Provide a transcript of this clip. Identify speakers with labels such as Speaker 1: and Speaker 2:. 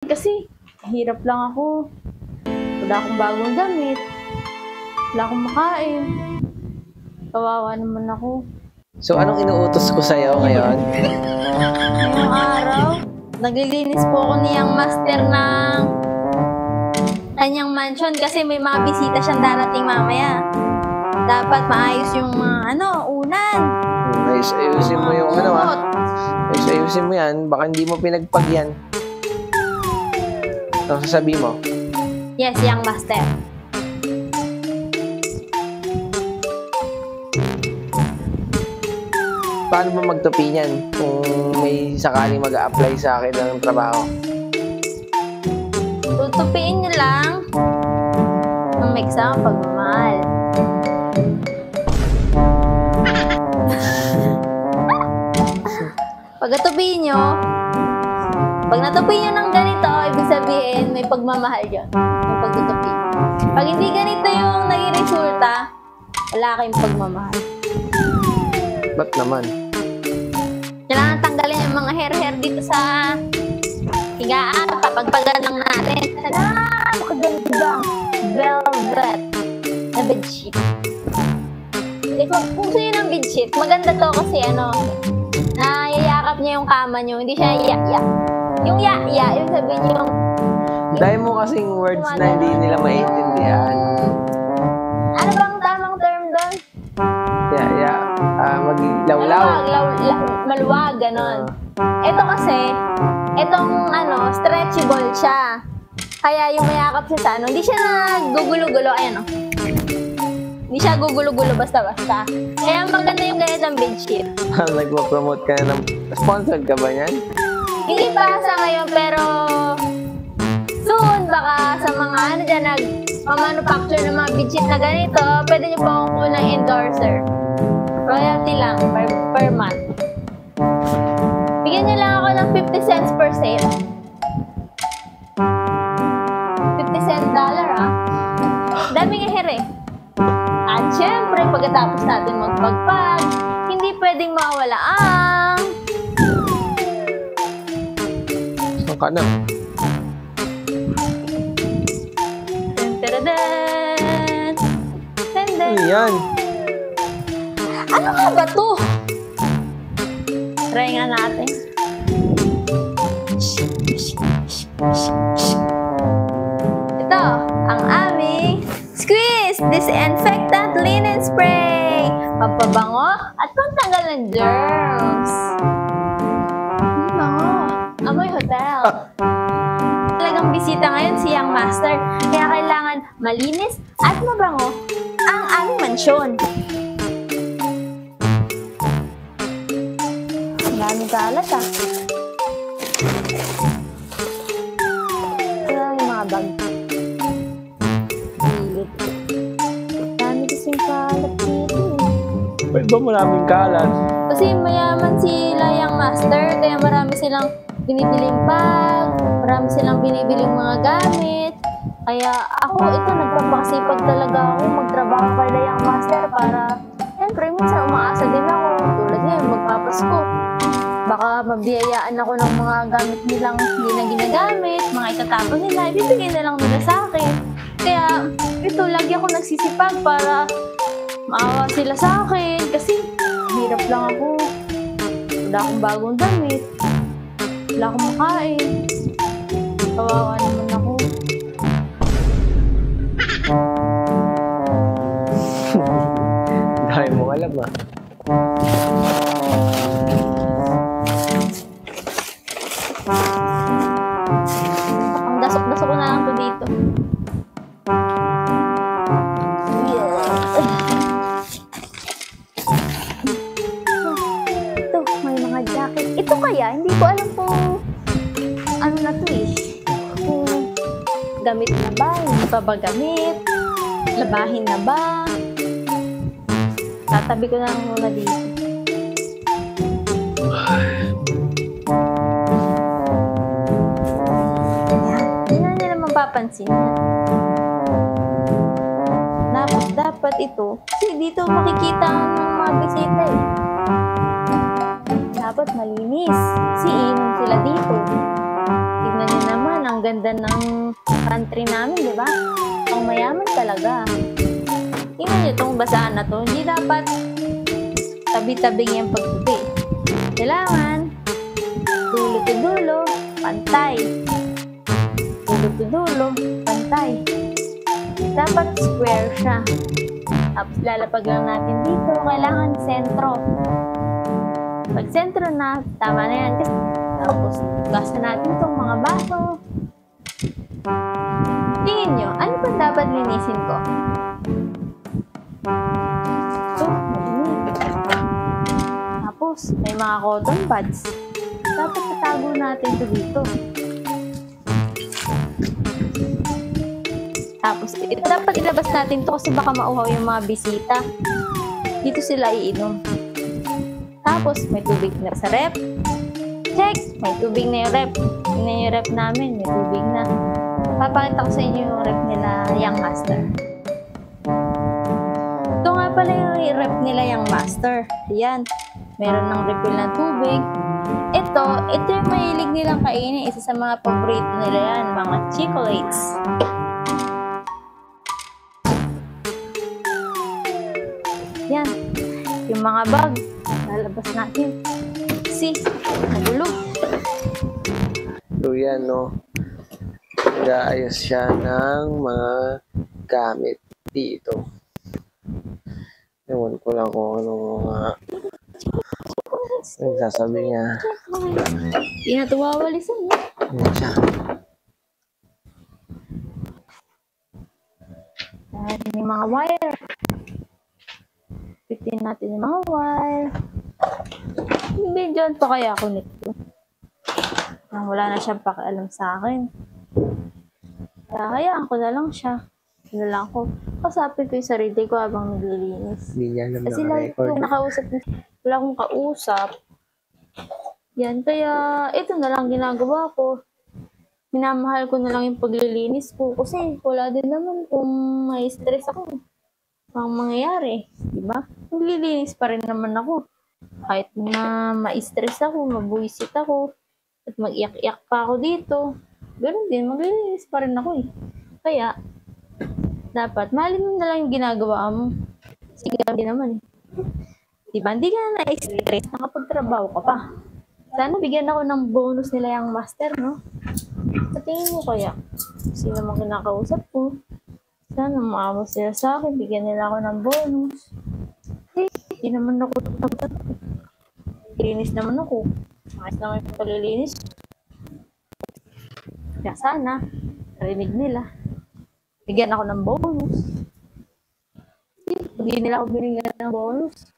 Speaker 1: Kasi, hirap lang ako. Wala akong bagong damit. Wala akong makain. Kawawa naman ako.
Speaker 2: So, anong inuutos ko sa'yo ngayon?
Speaker 1: Ngayong araw, naglilinis po ako niyang master ng kanyang mansion kasi may mga bisita siyang darating mamaya. Dapat maayos yung mga unan.
Speaker 2: Ayusin mo yung ayusin mo yan. Baka hindi mo pinagpagyan. Ano sasabihin mo?
Speaker 1: Yes, young master.
Speaker 2: Paano ba magtupi niyan kung may sakaling mag-a-apply sa akin ng trabaho?
Speaker 1: Tutupiin niyo lang ng may kasama pagmamahal. Pag natupiin nyo, pag natupiin nyo ng ganito, ibig sabihin may pagmamahal yun. Yung pagtutupi. Pag hindi ganito yung naging resulta, wala kayong pagmamahal.
Speaker 2: Ba't naman?
Speaker 1: Kailangan tanggalin yung mga hair dito sa higaan. Papagpagan lang natin. Tada! Makagandang velvet na bedsheet. Kung sa'yo ng bedsheet, maganda to kasi nayayakap niya yung kama niyo. Hindi siya ya-ya. Yung ya-ya, yung sabihin niyo yung...
Speaker 2: Dahil mo kasing words na hindi nila maintindihan.
Speaker 1: Ano bang tamang term doon?
Speaker 2: Maglawlaw.
Speaker 1: Maluwag, ganon. Ito kasi, stretchable siya. Kaya yung mayakap siya sa hindi siya nagugulo-gulo, Hindi siya gugulo-gulo basta-basta. Kaya maganda yung ganitong bedsheet.
Speaker 2: Nagpo-promote ka na ng... Sponsored ka ba yan?
Speaker 1: Hindi pa sa ngayon, pero soon, baka sa mga nag-manufacture ng mga bedsheet na ganito, pwede niyo po akong kulang endorser. Royalty lang per month. Bigyan niyo lang ako ng 50 cents per sale. 50 cent dollar, Daming hair At syempre, pagkatapos natin magpagpag, hindi pwedeng mawala ang...
Speaker 2: Saan ka na?
Speaker 1: Tadadad! Tadadad!
Speaker 2: Ano yan?
Speaker 1: Ano nga ba to? Try nga natin. Ito, ang aming Squeeze Disinfectant Linen Spray. Pampabango at pantanggal ng germs. Bango. Amoy hotel. Talagang bisita ngayon si Young Master. Kaya kailangan malinis at mabango ang aming mansyon. Daming kalat Ito yung mga bag. Hilit. Dami kasing kalat dito.
Speaker 2: Ba't ba maraming kalat?
Speaker 1: Kasi mayaman sila Young Master, kaya marami silang binibiling bag, marami silang binibiling mga gamit. Kaya ito nagpapakasipag talaga ako magtrabaho kay Young Master para siyempre minsan umaasa din ako. Tulad ngayon, magpapasko. Baka mabiyayaan ako ng mga gamit nilang hindi na ginagamit, mga itatapon nila, ibibigay na lang nila sa akin. Kaya ito, lagi ako nagsisipag para maawa sila sa akin kasi hirap lang ako. Wala akong bagong damit. Wala akong makain. Kawawa naman ako.
Speaker 2: Dahil mo alam
Speaker 1: Ang dasok-dasok ko na lang to dito. Ito, may mga jacket. Ito kaya, hindi ko alam kung ano na to Kung gamit na ba, hindi pa ba gamit, labahin na ba. Tatabi ko na lang muna dito. Papansin yan. Dapat ito. Kasi dito makikita ng mga bisita Dapat malinis. Kasi inom sila dito. Tignan niyo naman ang ganda ng country namin, di ba? Ang mayaman talaga. Tingnan nyo itong basahan na to. Hindi dapat tabi-tabing yung pagtubi. Kailangan dulo to dulo, pantay. Dulo to dulo, pantay. Dapat square siya. Tapos lalapag lang natin dito. Kailangan sentro. Pag sentro na, tama na yan. Tapos gasa natin itong mga baso. Tingin nyo, ano pa dapat linisin ko? Ito, malinig. Tapos, may mga cotton buds. Dapat tatago natin ito dito. Tapos, ito dapat ilabas natin to kasi baka mauhaw yung mga bisita. Dito sila iinom. Tapos, may tubig na sa rep. Check! May tubig na yung rep. Yun na yung rep namin. May tubig na. Papakita ko sa inyo yung rep nila Young Master. Ito nga pala yung rep nila Young Master. Ayan. Meron ng refill ng tubig. Ito yung mahilig nilang kainin. Isa sa mga paborito nila yan. Mga chocolates. Yan. Yung mga bag. Lalabas natin. See? Nagulog.
Speaker 2: So yan, no? Nag-aayos siya ng mga gamit dito. Ewan ko lang kung anong mga nagsasabi niya.
Speaker 1: Hindi na ito wawalisan.
Speaker 2: Yan siya.
Speaker 1: Dahil yung mga wire. Pitin natin yung mga wire. Bibidyoan pa kaya ako nito. Wala na siyang pakialam sa akin. Kaya hayaan ko na lang siya. Ano lang ko. Kasapin ko yung sarili ko habang naglilinis.
Speaker 2: Hindi niya alam
Speaker 1: Kasi
Speaker 2: na
Speaker 1: lagi
Speaker 2: record.
Speaker 1: ko nakausap. Wala akong kausap. Yan. Kaya ito na lang ginagawa ko. Minamahal ko na lang yung paglilinis ko. Kasi wala din naman kung may stress ako. Ang mangyayari. Diba? Maglilinis pa rin naman ako. Kahit na ma-stress ako, mabuisit ako, at mag-iyak-iyak pa ako dito, ganoon din, maglilinis pa rin ako eh. Kaya, dapat, mahalin mo na lang yung ginagawa mo. Sige, hindi naman eh. Diba? Hindi ka na na-stress, nakapagtrabaho ka pa. Sana bigyan ako ng bonus nila yung master, no? Sa tingin mo kaya, sino mang kinakausap ko? Sana maawa sila sa akin, bigyan nila ako ng bonus. Hindi naman ako tapat. Linis naman ako. Ayos naman yung paglilinis. Kaya sana, narinig nila. Bigyan ako ng bonus. Hindi nila ako binigyan ng bonus.